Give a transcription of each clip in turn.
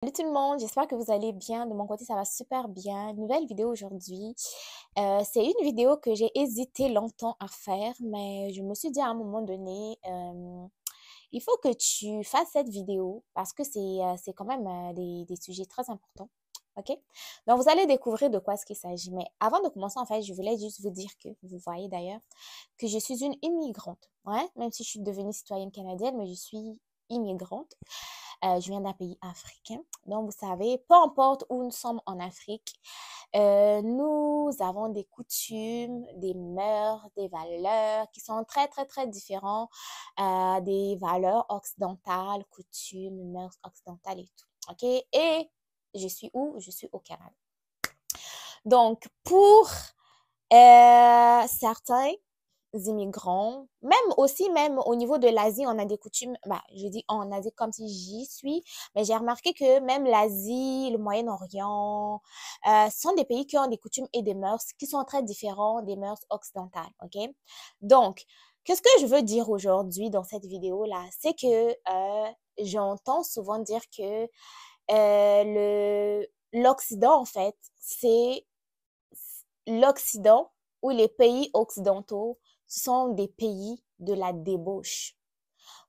Salut tout le monde, j'espère que vous allez bien. De mon côté, ça va super bien. Nouvelle vidéo aujourd'hui. C'est une vidéo que j'ai hésité longtemps à faire, mais je me suis dit à un moment donné, il faut que tu fasses cette vidéo parce que c'est quand même des sujets très importants. OK? Donc, vous allez découvrir de quoi est-ce qu'il s'agit. Mais avant de commencer, en fait, je voulais juste vous dire que, vous voyez d'ailleurs, que je suis une immigrante. Ouais? Même si je suis devenue citoyenne canadienne, mais je suis immigrante. Je viens d'un pays africain. Donc, vous savez, peu importe où nous sommes en Afrique, nous avons des coutumes, des mœurs, des valeurs qui sont très, très, très différents des valeurs occidentales, coutumes, mœurs occidentales et tout. OK? Et je suis où? Je suis au Canada. Donc, pour certains immigrants, même aussi, même au niveau de l'Asie, on a des coutumes, bah, je dis en Asie comme si j'y suis, mais j'ai remarqué que même l'Asie, le Moyen-Orient, sont des pays qui ont des coutumes et des mœurs qui sont très différents des mœurs occidentales, OK? Donc, qu'est-ce que je veux dire aujourd'hui dans cette vidéo-là? C'est que j'entends souvent dire que l'Occident, en fait, c'est l'Occident ou les pays occidentaux sont des pays de la débauche.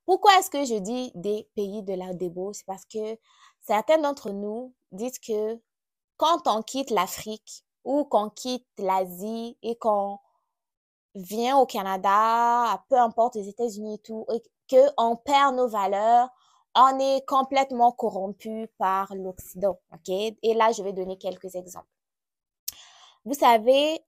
Pourquoi est-ce que je dis des pays de la débauche? C'est parce que certains d'entre nous disent que quand on quitte l'Afrique ou qu'on quitte l'Asie et qu'on vient au Canada, peu importe les États-Unis et tout, et qu'on perd nos valeurs, on est complètement corrompu par l'Occident, OK? Et là, je vais donner quelques exemples. Vous savez,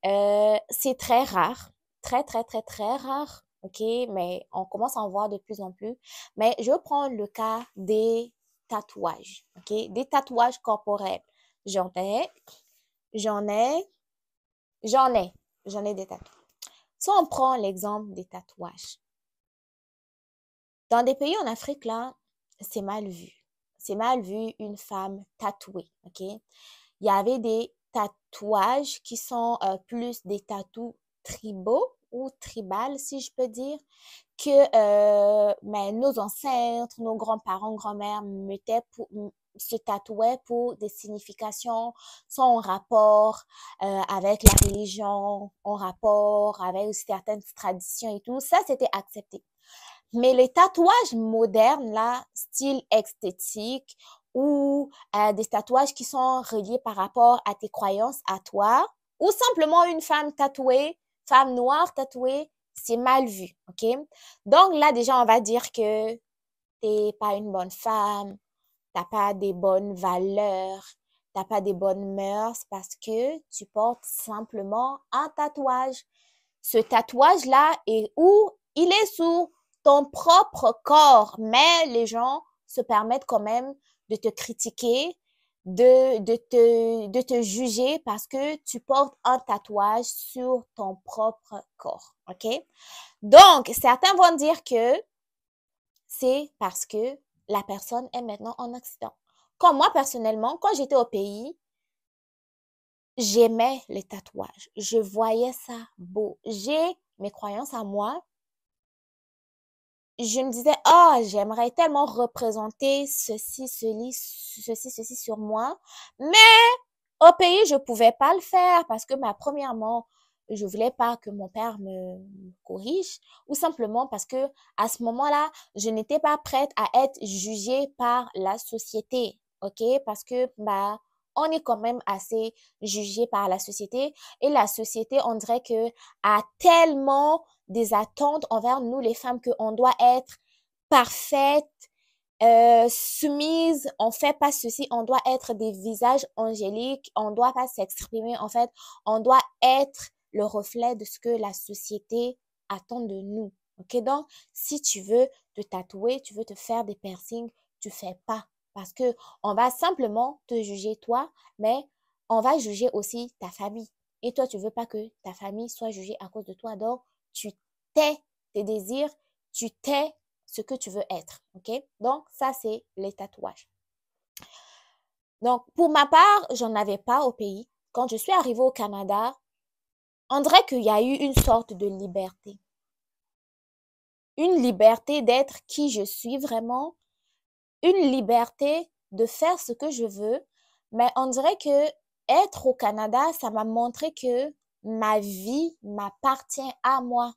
c'est très rare, très, très, très, très rare, OK? Mais on commence à en voir de plus en plus. Mais je prends le cas des tatouages, OK? Des tatouages corporels. J'en ai, j'en ai, j'en ai, j'en ai des tatouages. Si on prend l'exemple des tatouages. Dans des pays en Afrique, là, c'est mal vu. C'est mal vu une femme tatouée, OK? Il y avait des tatouages qui sont plus des tatous tribaux ou tribales, si je peux dire, que mais nos ancêtres, nos grands-parents, grand-mères se tatouaient pour des significations, soit en rapport avec la religion, en rapport avec certaines traditions et tout. Ça, c'était accepté. Mais les tatouages modernes, là, style esthétique ou des tatouages qui sont reliés par rapport à tes croyances, à toi, ou simplement une femme tatouée, femme noire tatouée, c'est mal vu, OK? Donc là, déjà, on va dire que t'es pas une bonne femme, t'as pas des bonnes valeurs, t'as pas des bonnes mœurs parce que tu portes simplement un tatouage. Ce tatouage-là est où? Il est sur ton propre corps, mais les gens se permettent quand même de te critiquer, de te juger parce que tu portes un tatouage sur ton propre corps, OK? Donc, certains vont dire que c'est parce que la personne est maintenant en Occident. Comme moi, personnellement, quand j'étais au pays, j'aimais les tatouages. Je voyais ça beau. J'ai mes croyances à moi. Je me disais, ah, j'aimerais tellement représenter ceci sur moi. Mais au pays, je pouvais pas le faire parce que, premièrement, je voulais pas que mon père me corrige ou simplement parce que, à ce moment-là, je n'étais pas prête à être jugée par la société. OK? Parce que, on est quand même assez jugé par la société et la société, on dirait que a tellement des attentes envers nous, les femmes, qu'on doit être parfaite, soumise, on fait pas ceci, on doit être des visages angéliques, on doit pas s'exprimer, en fait, on doit être le reflet de ce que la société attend de nous. OK? Donc, si tu veux te tatouer, tu veux te faire des piercings, tu fais pas. Parce que on va simplement te juger toi, mais on va juger aussi ta famille. Et toi, tu veux pas que ta famille soit jugée à cause de toi. Donc, tu tais tes désirs, tu tais ce que tu veux être, OK? Donc, ça, c'est les tatouages. Donc, pour ma part, j'en avais pas au pays. Quand je suis arrivée au Canada, on dirait qu'il y a eu une sorte de liberté. Une liberté d'être qui je suis vraiment, une liberté de faire ce que je veux, mais on dirait que être au Canada, ça m'a montré que ma vie m'appartient à moi.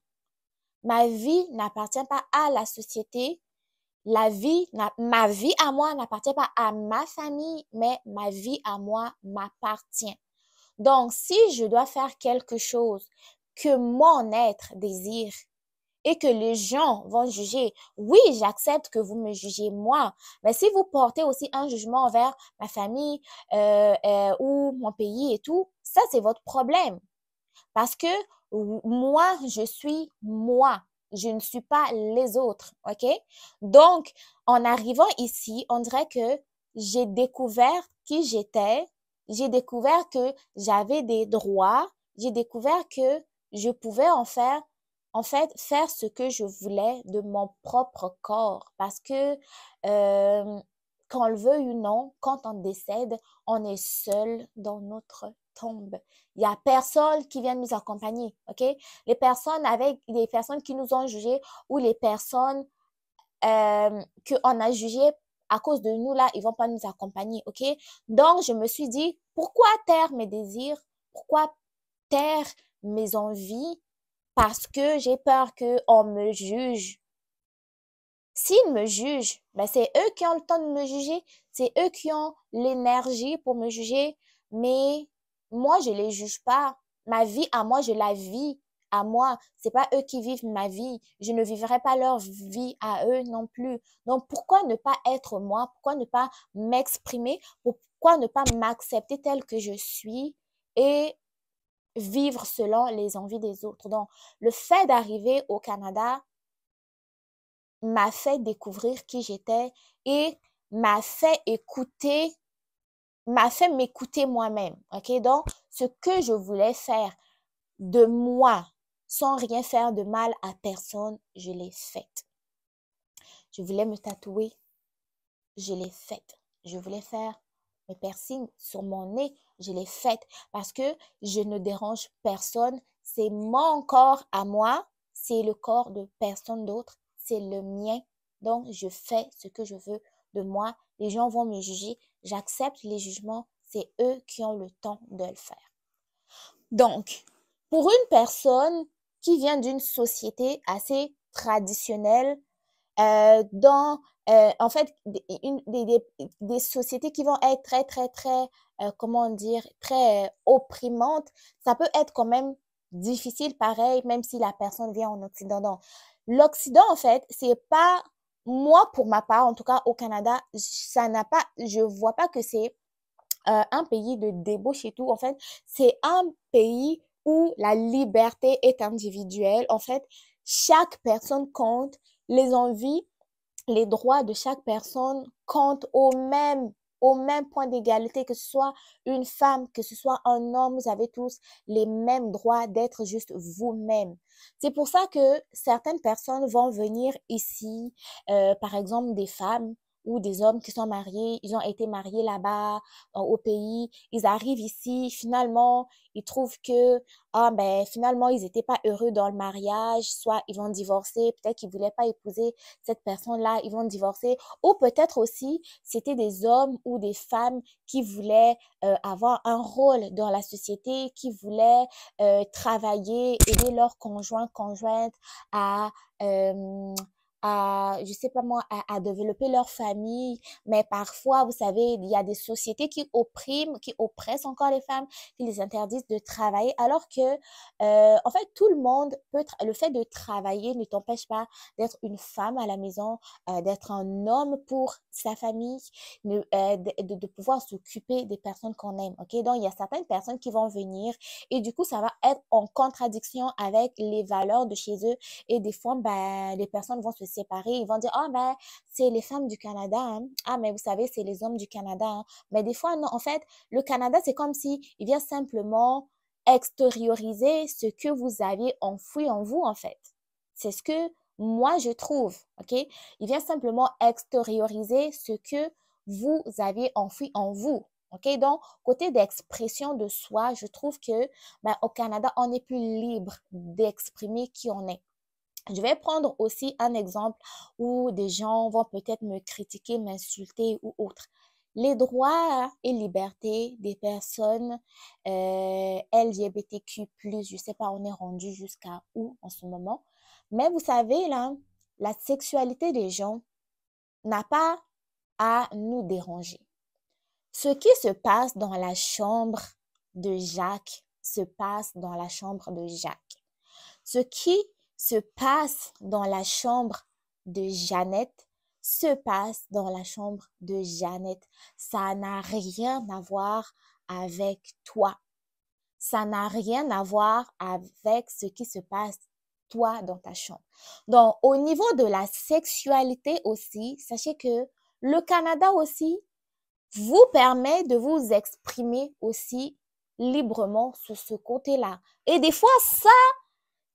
Ma vie n'appartient pas à la société. Ma vie à moi n'appartient pas à ma famille, mais ma vie à moi m'appartient. Donc, si je dois faire quelque chose que mon être désire et que les gens vont juger, oui, j'accepte que vous me jugez moi, mais si vous portez aussi un jugement envers ma famille ou mon pays et tout, ça, c'est votre problème. Parce que moi, je suis moi. Je ne suis pas les autres, OK? Donc, en arrivant ici, on dirait que j'ai découvert qui j'étais, j'ai découvert que j'avais des droits, j'ai découvert que je pouvais en fait, faire ce que je voulais de mon propre corps. Parce que, qu'on le veuille ou non, quand on décède, on est seul dans notre tombe. Il n'y a personne qui vient nous accompagner, OK? Les personnes qui nous ont jugés ou les personnes qu'on a jugées à cause de nous, là, ils ne vont pas nous accompagner, OK? Donc, je me suis dit, pourquoi taire mes désirs? Pourquoi taire mes envies? Parce que j'ai peur qu'on me juge. S'ils me jugent, ben c'est eux qui ont le temps de me juger, c'est eux qui ont l'énergie pour me juger, mais moi, je les juge pas. Ma vie à moi, je la vis à moi. C'est pas eux qui vivent ma vie. Je ne vivrai pas leur vie à eux non plus. Donc, pourquoi ne pas être moi? Pourquoi ne pas m'exprimer? Pourquoi ne pas m'accepter telle que je suis et vivre selon les envies des autres? Donc, le fait d'arriver au Canada, m'a fait découvrir qui j'étais et m'a fait écouter, m'a fait m'écouter moi-même. OK? Donc, ce que je voulais faire de moi, sans rien faire de mal à personne, je l'ai fait. Je voulais me tatouer, je l'ai fait. Je voulais faire mes piercings sur mon nez, je l'ai fait parce que je ne dérange personne. C'est mon corps à moi, c'est le corps de personne d'autre, c'est le mien. Donc, je fais ce que je veux de moi. Les gens vont me juger, j'accepte les jugements, c'est eux qui ont le temps de le faire. Donc, pour une personne qui vient d'une société assez traditionnelle, dans, en fait, des sociétés qui vont être très, très, très, comment dire, très opprimantes, ça peut être quand même difficile pareil, même si la personne vient en Occident. Donc, l'Occident, en fait, c'est pas, moi, pour ma part, en tout cas au Canada, ça n'a pas, je vois pas que c'est un pays de débauche et tout. En fait, c'est un pays où la liberté est individuelle. En fait, chaque personne compte, les envies, les droits de chaque personne comptent au même point d'égalité, que ce soit une femme, que ce soit un homme, vous avez tous les mêmes droits d'être juste vous-même. C'est pour ça que certaines personnes vont venir ici, par exemple des femmes ou des hommes qui sont mariés, ils ont été mariés là-bas au pays, ils arrivent ici, finalement, ils trouvent que ah ben finalement ils n'étaient pas heureux dans le mariage, soit ils vont divorcer, peut-être qu'ils voulaient pas épouser cette personne-là, ils vont divorcer. Ou peut-être aussi, c'était des hommes ou des femmes qui voulaient avoir un rôle dans la société, qui voulaient travailler, aider leurs conjoints, conjointes à, euh, je sais pas moi, à développer leur famille. Mais parfois, vous savez, il y a des sociétés qui oppriment, qui oppressent encore les femmes, qui les interdisent de travailler, alors que, en fait, tout le monde le fait de travailler ne t'empêche pas d'être une femme à la maison, d'être un homme pour sa famille, de pouvoir s'occuper des personnes qu'on aime, ok? Donc, il y a certaines personnes qui vont venir et du coup, ça va être en contradiction avec les valeurs de chez eux et des fois, ben, les personnes vont se séparer, ils vont dire, ah, ben, c'est les femmes du Canada, hein. Ah, mais vous savez, c'est les hommes du Canada, hein. Mais des fois, non, en fait, le Canada, c'est comme si il vient simplement extérioriser ce que vous aviez enfoui en vous, en fait. C'est ce que moi, je trouve, OK? Il vient simplement extérioriser ce que vous avez enfoui en vous, OK? Donc, côté d'expression de soi, je trouve que ben, au Canada, on est plus libre d'exprimer qui on est. Je vais prendre aussi un exemple où des gens vont peut-être me critiquer, m'insulter ou autre. les droits et libertés des personnes LGBTQ+, je sais pas, on est rendu jusqu'à où en ce moment. Mais vous savez, là, la sexualité des gens n'a pas à nous déranger. Ce qui se passe dans la chambre de Jacques se passe dans la chambre de Jacques. Ce qui se passe dans la chambre de Jeannette se passe dans la chambre de Jeannette. Ça n'a rien à voir avec toi. Ça n'a rien à voir avec ce qui se passe toi dans ta chambre. Donc, au niveau de la sexualité aussi, sachez que le Canada aussi vous permet de vous exprimer aussi librement sur ce côté-là. Et des fois, ça,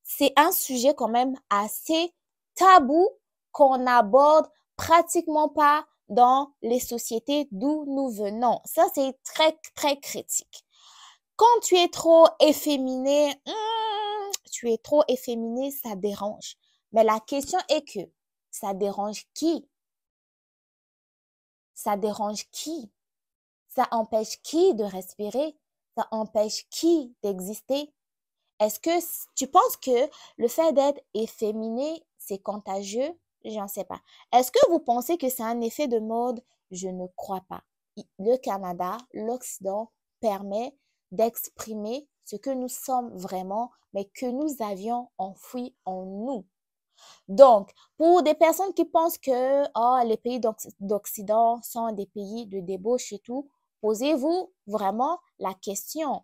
c'est un sujet quand même assez tabou qu'on n'aborde pratiquement pas dans les sociétés d'où nous venons. Ça, c'est très, très critique. Quand tu es trop efféminé, ça dérange. Mais la question est que ça dérange qui? Ça dérange qui? Ça empêche qui de respirer? Ça empêche qui d'exister? Est-ce que tu penses que le fait d'être efféminé, c'est contagieux? J'en sais pas. Est-ce que vous pensez que c'est un effet de mode? Je ne crois pas. Le Canada, l'Occident permet d'exprimer ce que nous sommes vraiment, mais que nous avions enfoui en nous. Donc, pour des personnes qui pensent que les pays d'Occident sont des pays de débauche et tout, posez-vous vraiment la question.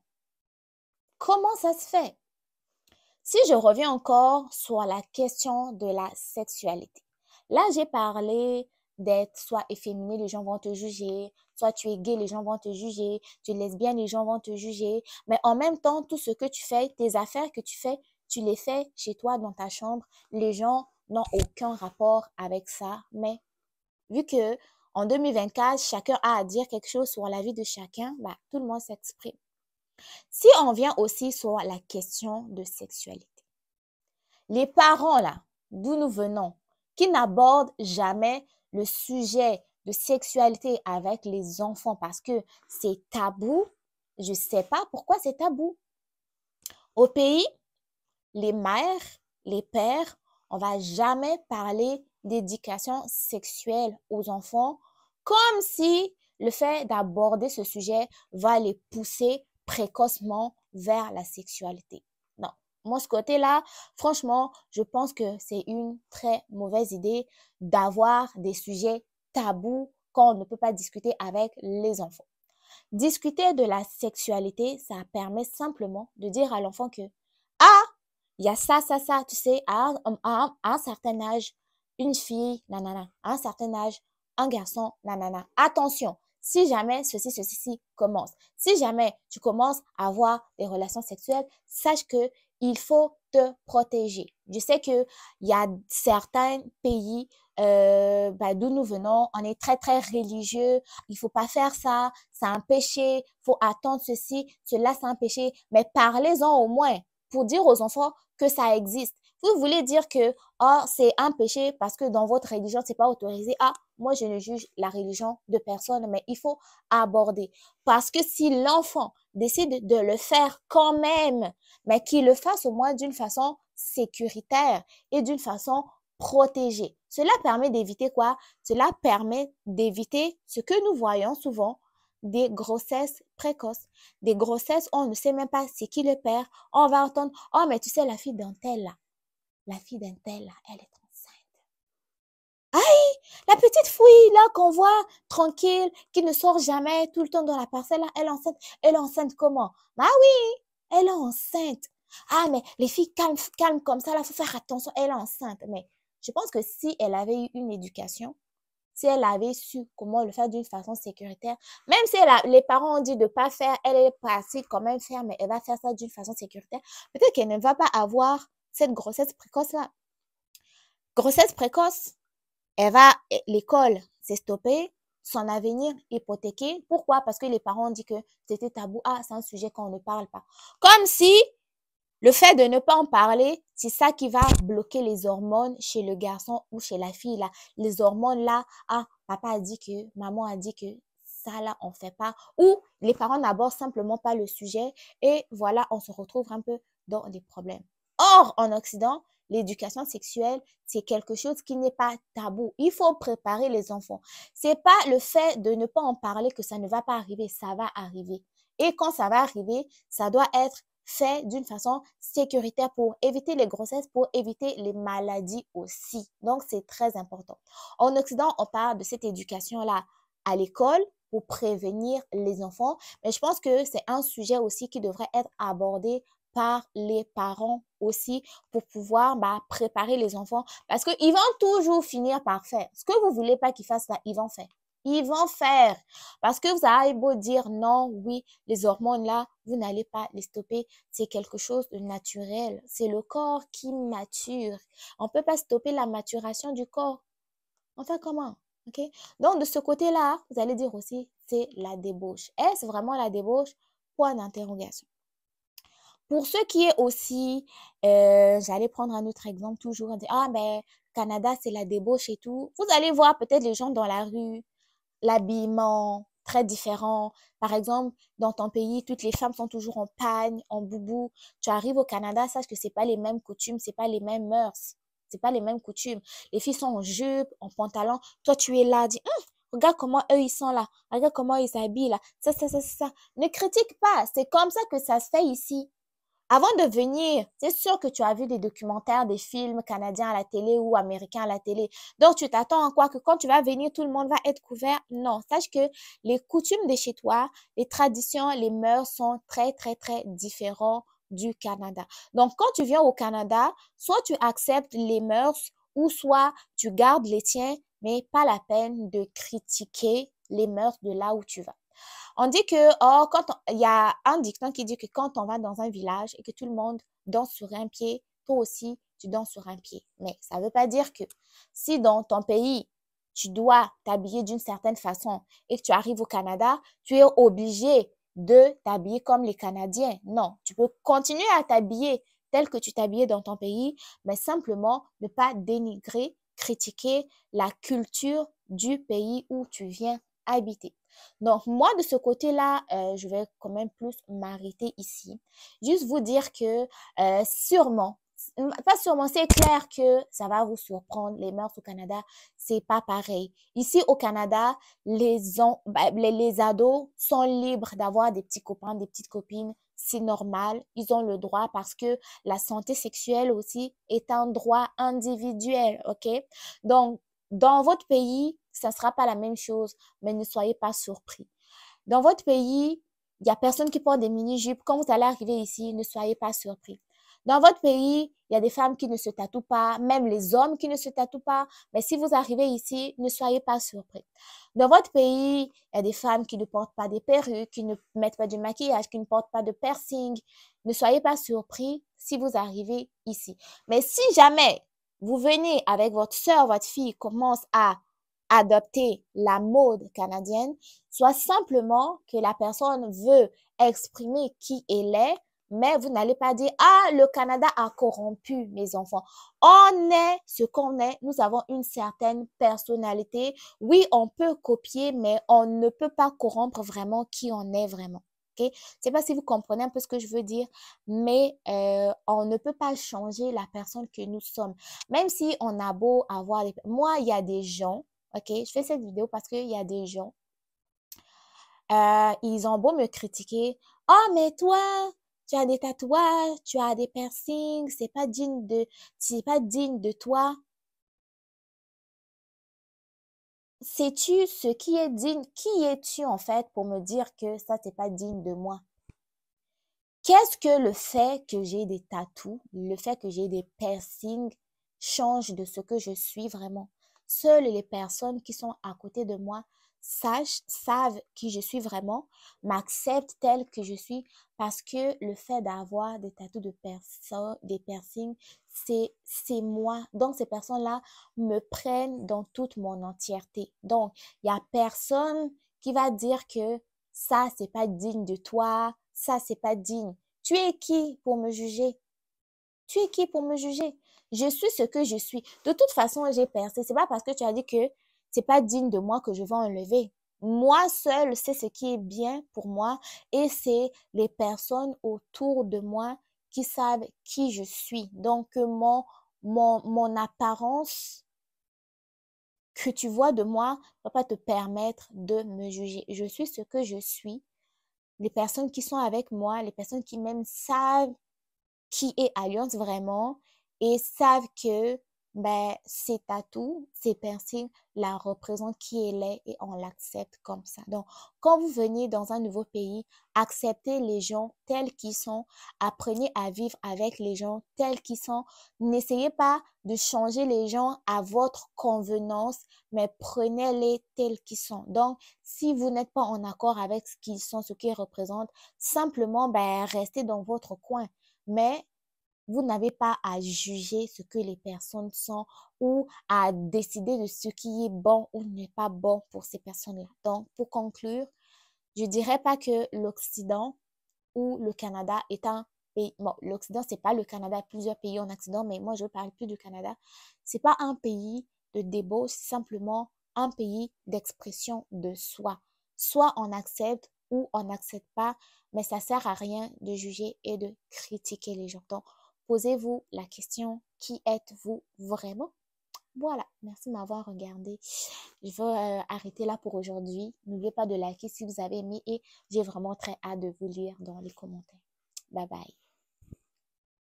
Comment ça se fait? Si je reviens encore sur la question de la sexualité, là j'ai parlé d'être soit efféminé, les gens vont te juger, soit tu es gay, les gens vont te juger, tu es lesbienne, les gens vont te juger, mais en même temps, tout ce que tu fais, tes affaires que tu fais, tu les fais chez toi dans ta chambre, les gens n'ont aucun rapport avec ça, mais vu que en 2024, chacun a à dire quelque chose sur la vie de chacun, tout le monde s'exprime. Si on vient aussi sur la question de sexualité, les parents là, d'où nous venons, qui n'abordent jamais le sujet de sexualité avec les enfants parce que c'est tabou, je ne sais pas pourquoi c'est tabou. Au pays, les mères, les pères, on va jamais parler d'éducation sexuelle aux enfants comme si le fait d'aborder ce sujet va les pousser précocement vers la sexualité. Non. Moi, ce côté-là, franchement, je pense que c'est une très mauvaise idée d'avoir des sujets tabous qu'on ne peut pas discuter avec les enfants. Discuter de la sexualité, ça permet simplement de dire à l'enfant que, ah, il y a ça, tu sais, à un certain âge, une fille, nanana, à un certain âge, un garçon, nanana. Attention, si jamais ceci commence, si jamais tu commences à avoir des relations sexuelles, sache que il faut te protéger. Je sais que il y a certains pays d'où nous venons, on est très, très religieux, il faut pas faire ça, c'est un péché, faut attendre ceci, cela c'est un péché, mais parlez-en au moins pour dire aux enfants que ça existe. Vous voulez dire que c'est un péché parce que dans votre religion, c'est pas autorisé. Moi, je ne juge la religion de personne, mais il faut aborder. Parce que si l'enfant décide de le faire quand même, mais qu'il le fasse au moins d'une façon sécuritaire et d'une façon protégée. Cela permet d'éviter quoi? Cela permet d'éviter ce que nous voyons souvent, des grossesses précoces, des grossesses, on ne sait même pas c'est qui le père. On va entendre, mais tu sais, la fille d'un tel là, elle est enceinte. Aïe, la petite fouille là qu'on voit tranquille, qui ne sort jamais tout le temps dans la parcelle là, elle est enceinte. Elle est enceinte comment? Oui, elle est enceinte. Mais les filles calmes comme ça, là, faut faire attention, elle est enceinte. Mais je pense que si elle avait eu une éducation, si elle avait su comment le faire d'une façon sécuritaire, même si les parents ont dit de ne pas faire, elle est passée quand même faire, mais elle va faire ça d'une façon sécuritaire, peut-être qu'elle ne va pas avoir cette grossesse précoce-là. Grossesse précoce, l'école s'est stoppée, son avenir hypothéqué. Pourquoi? Parce que les parents ont dit que c'était tabou. C'est un sujet qu'on ne parle pas. Comme si le fait de ne pas en parler, c'est ça qui va bloquer les hormones chez le garçon ou chez la fille là. Les hormones là, papa a dit que, maman a dit que, ça là, on fait pas. Ou les parents n'abordent simplement pas le sujet et voilà, on se retrouve un peu dans des problèmes. Or, en Occident, l'éducation sexuelle, c'est quelque chose qui n'est pas tabou. Il faut préparer les enfants. C'est pas le fait de ne pas en parler que ça ne va pas arriver, ça va arriver. Et quand ça va arriver, ça doit être fait d'une façon sécuritaire pour éviter les grossesses, pour éviter les maladies aussi. Donc, c'est très important. En Occident, on parle de cette éducation-là à l'école pour prévenir les enfants, mais je pense que c'est un sujet aussi qui devrait être abordé par les parents aussi pour pouvoir préparer les enfants parce qu'ils vont toujours finir par faire. Ce que vous ne voulez pas qu'ils fassent là, ils vont faire. Ils vont faire. Parce que vous avez beau dire non, oui, les hormones là, vous n'allez pas les stopper. C'est quelque chose de naturel. C'est le corps qui mature. On ne peut pas stopper la maturation du corps. Enfin, comment? OK? Donc, de ce côté-là, vous allez dire aussi, c'est la débauche. Est-ce vraiment la débauche? Point d'interrogation. Pour ce qui est aussi, j'allais prendre un autre exemple toujours, dire, ah, mais Canada, c'est la débauche et tout. Vous allez voir peut-être les gens dans la rue, l'habillement très différent. Par exemple, dans ton pays, toutes les femmes sont toujours en pagne, en boubou. Tu arrives au Canada, sache que c'est pas les mêmes coutumes, c'est pas les mêmes mœurs, c'est pas les mêmes coutumes. Les filles sont en jupe, en pantalon. Toi, tu es là, dis, regarde comment eux, ils sont là. Regarde comment ils s'habillent là. Ça. Ne critique pas. C'est comme ça que ça se fait ici. Avant de venir, c'est sûr que tu as vu des documentaires, des films canadiens à la télé ou américains à la télé. Donc, tu t'attends à quoi? Que quand tu vas venir, tout le monde va être couvert? Non. Sache que les coutumes de chez toi, les traditions, les mœurs sont très, très, très différents du Canada. Donc, quand tu viens au Canada, soit tu acceptes les mœurs ou soit tu gardes les tiens, mais pas la peine de critiquer les mœurs de là où tu vas. On dit que, il y a un dicton qui dit que quand on va dans un village et que tout le monde danse sur un pied, toi aussi, tu danses sur un pied. Mais ça ne veut pas dire que si dans ton pays, tu dois t'habiller d'une certaine façon et que tu arrives au Canada, tu es obligé de t'habiller comme les Canadiens. Non, tu peux continuer à t'habiller tel que tu t'habillais dans ton pays, mais simplement ne pas dénigrer, critiquer la culture du pays où tu viens habiter. Donc, moi, de ce côté-là, je vais quand même plus m'arrêter ici. Juste vous dire que sûrement, pas sûrement, c'est clair que ça va vous surprendre. Les mœurs au Canada, c'est pas pareil. Ici, au Canada, les ados sont libres d'avoir des petits copains, des petites copines. C'est normal. Ils ont le droit parce que la santé sexuelle aussi est un droit individuel, OK? Donc, dans votre pays, ça ne sera pas la même chose, mais ne soyez pas surpris. Dans votre pays, il n'y a personne qui porte des mini-jupes. Quand vous allez arriver ici, ne soyez pas surpris. Dans votre pays, il y a des femmes qui ne se tatouent pas, même les hommes qui ne se tatouent pas. Mais si vous arrivez ici, ne soyez pas surpris. Dans votre pays, il y a des femmes qui ne portent pas des perruques, qui ne mettent pas de maquillage, qui ne portent pas de piercing. Ne soyez pas surpris si vous arrivez ici. Mais si jamais vous venez avec votre soeur, votre fille commence à adopter la mode canadienne, soit simplement que la personne veut exprimer qui elle est, mais vous n'allez pas dire, ah, le Canada a corrompu mes enfants. On est ce qu'on est, nous avons une certaine personnalité. Oui, on peut copier, mais on ne peut pas corrompre vraiment qui on est vraiment. Okay? Je ne sais pas si vous comprenez un peu ce que je veux dire, mais on ne peut pas changer la personne que nous sommes. Même si on a beau avoir... Moi, il y a des gens, OK, je fais cette vidéo parce qu'il y a des gens, ils ont beau me critiquer. Oh, mais toi, tu as des tatouages, tu as des piercings, c'est pas digne de toi. Sais-tu ce qui est digne? Qui es-tu en fait pour me dire que ça, c'est pas digne de moi? Qu'est-ce que le fait que j'ai des tatous, le fait que j'ai des piercings change de ce que je suis vraiment? Seules les personnes qui sont à côté de moi savent qui je suis vraiment, m'acceptent telle que je suis parce que le fait d'avoir des tatous des piercings, c'est moi. Donc, ces personnes-là me prennent dans toute mon entièreté. Donc, il n'y a personne qui va dire que ça, c'est pas digne de toi, ça, c'est pas digne. Tu es qui pour me juger? Tu es qui pour me juger? Je suis ce que je suis. De toute façon, j'ai percé. C'est pas parce que tu as dit que c'est pas digne de moi que je vais enlever. Moi seule sais ce qui est bien pour moi et c'est les personnes autour de moi qui savent qui je suis. Donc, mon apparence que tu vois de moi ne va pas te permettre de me juger. Je suis ce que je suis. Les personnes qui sont avec moi, les personnes qui m'aiment savent qui est Alliance vraiment et savent que ben, ces tatous, ces piercings la représentent qui elle est et on l'accepte comme ça. Donc, quand vous venez dans un nouveau pays, acceptez les gens tels qu'ils sont, apprenez à vivre avec les gens tels qu'ils sont. N'essayez pas de changer les gens à votre convenance, mais prenez-les tels qu'ils sont. Donc, si vous n'êtes pas en accord avec ce qu'ils sont, ce qu'ils représentent, simplement ben, restez dans votre coin. Mais vous n'avez pas à juger ce que les personnes sont ou à décider de ce qui est bon ou n'est pas bon pour ces personnes-là. Donc, pour conclure, je dirais pas que l'Occident ou le Canada est un pays. Bon, l'Occident, c'est pas le Canada, il y a plusieurs pays en Occident, mais moi, je parle plus du Canada. C'est pas un pays de débauche, c'est simplement un pays d'expression de soi. Soit on accepte ou on n'accepte pas, mais ça sert à rien de juger et de critiquer les gens. Donc, posez-vous la question, qui êtes-vous vraiment? Voilà, merci de m'avoir regardé. Je vais arrêter là pour aujourd'hui. N'oubliez pas de liker si vous avez aimé et j'ai vraiment très hâte de vous lire dans les commentaires. Bye bye.